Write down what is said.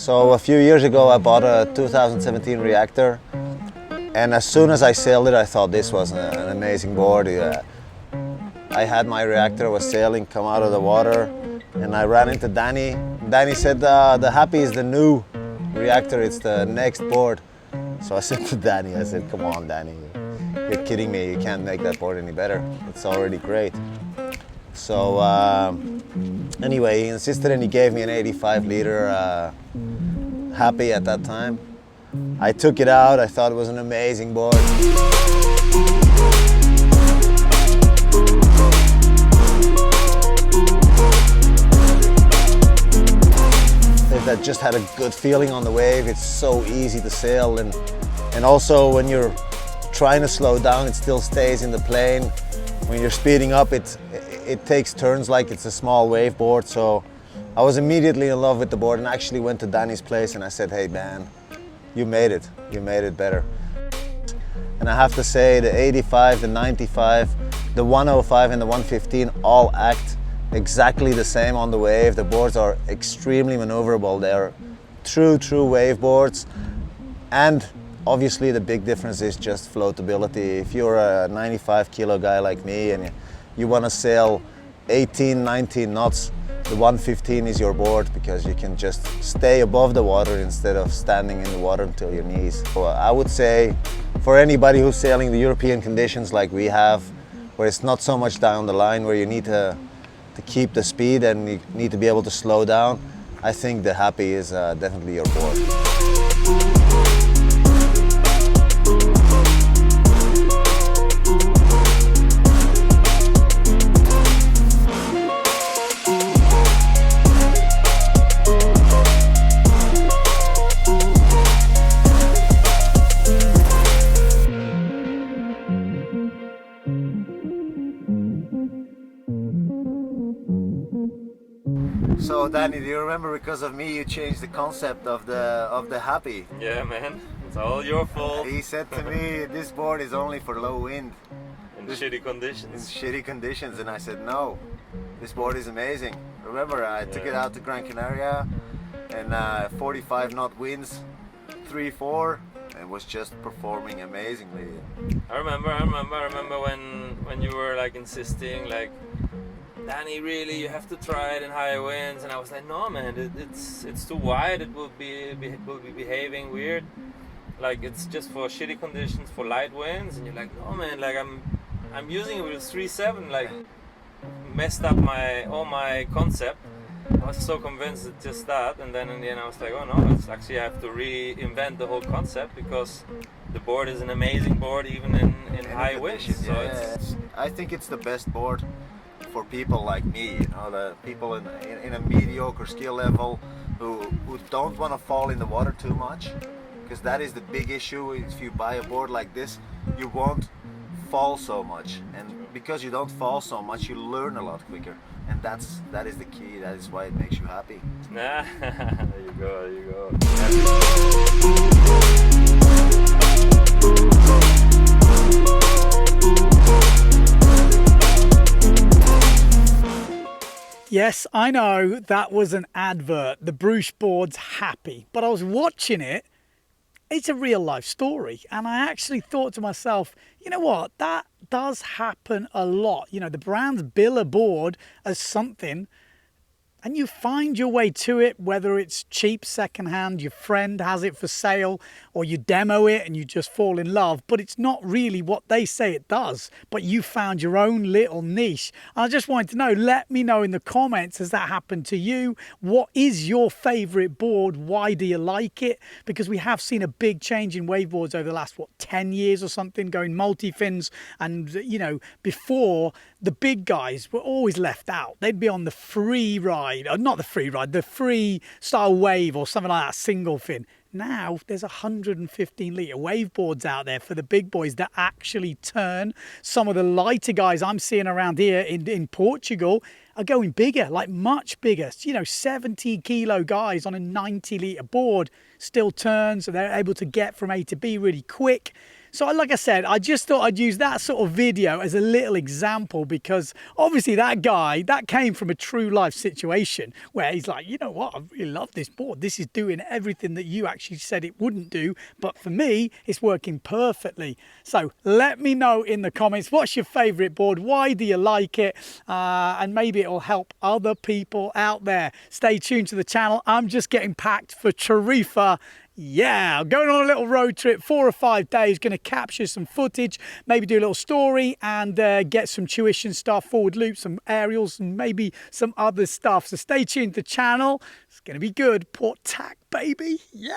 So a few years ago I bought a 2017 Reactor, and as soon as I sailed it I thought this was an amazing board. I had my Reactor, was sailing, come out of the water, and I ran into Danny. Danny said the Happy is the new Reactor, it's the next board. So I said to Danny, I said, come on Danny, you're kidding me, you can't make that board any better. It's already great. So anyway, he insisted and he gave me an 85 liter Happy at that time. I took it out, I thought it was an amazing board. That just had a good feeling on the wave. It's so easy to sail, and also when you're trying to slow down, it still stays in the plane. When you're speeding up, it takes turns like it's a small wave board. So I was immediately in love with the board and actually went to Danny's place and I said, hey man, you made it better. And I have to say the 85, the 95, the 105 and the 115 all act exactly the same on the wave. The boards are extremely maneuverable. They're true wave boards, and obviously the big difference is just floatability. If you're a 95 kilo guy like me and you want to sail 18, 19 knots, the 115 is your board because you can just stay above the water instead of standing in the water until your knees. So I would say for anybody who's sailing the European conditions like we have, where it's not so much down the line, where you need to keep the speed and you need to be able to slow down, I think the Happy is definitely your board. So Danny, do you remember because of me you changed the concept of the Happy? Yeah man, it's all your fault. He said to me, this board is only for low wind. In shitty conditions. In shitty conditions, and I said no, this board is amazing. Remember I took it out to Gran Canaria and 45 knot winds, 3-4, and was just performing amazingly. I remember when you were like insisting like, Danny, really, you have to try it in higher winds, and I was like, no, man, it's too wide. It will be behaving weird. Like it's just for shitty conditions, for light winds, and you're like, no, man, like I'm using it with 3.7, like messed up all my concept. I was so convinced it's just that, and then in the end I was like, oh no, it's actually I have to reinvent the whole concept because the board is an amazing board even in high winds. So I think it's the best board for people like me, you know, the people in a mediocre skill level who don't want to fall in the water too much, because that is the big issue. If you buy a board like this, you won't fall so much, and because you don't fall so much, you learn a lot quicker, and that is the key. That is why it makes you happy. Nah, there you go. Yes, I know that was an advert, the Bruch Boards Happy, but I was watching it. It's a real life story, and I actually thought to myself, you know what, that does happen a lot. You know, the brands bill a board as something and you find your way to it, whether it's cheap secondhand, your friend has it for sale, or you demo it and you just fall in love, but it's not really what they say it does, but you found your own little niche. I just wanted to know, let me know in the comments, has that happened to you? What is your favorite board? Why do you like it? Because we have seen a big change in waveboards over the last, 10 years or something, going multi-fins, and you know, before the big guys were always left out. They'd be on the free ride, or not the free ride, the free style wave or something like that, single fin. Now there's 115 litre waveboards out there for the big boys that actually turn. Some of the lighter guys I'm seeing around here in Portugal are going bigger, like much bigger. You know, 70 kilo guys on a 90 litre board still turns, so they're able to get from A to B really quick. So like I said, I just thought I'd use that sort of video as a little example, because obviously that guy, that came from a true life situation where he's like, you know what, I really love this board. This is doing everything that you actually said it wouldn't do. But for me, it's working perfectly. So let me know in the comments, what's your favorite board? Why do you like it? And maybe it'll help other people out there. Stay tuned to the channel. I'm just getting packed for Tarifa. Yeah, going on a little road trip, 4 or 5 days, going to capture some footage, maybe do a little story and get some tuition stuff, forward loops, some aerials, and maybe some other stuff. So stay tuned to the channel. It's going to be good. Port tack, baby. Yeah.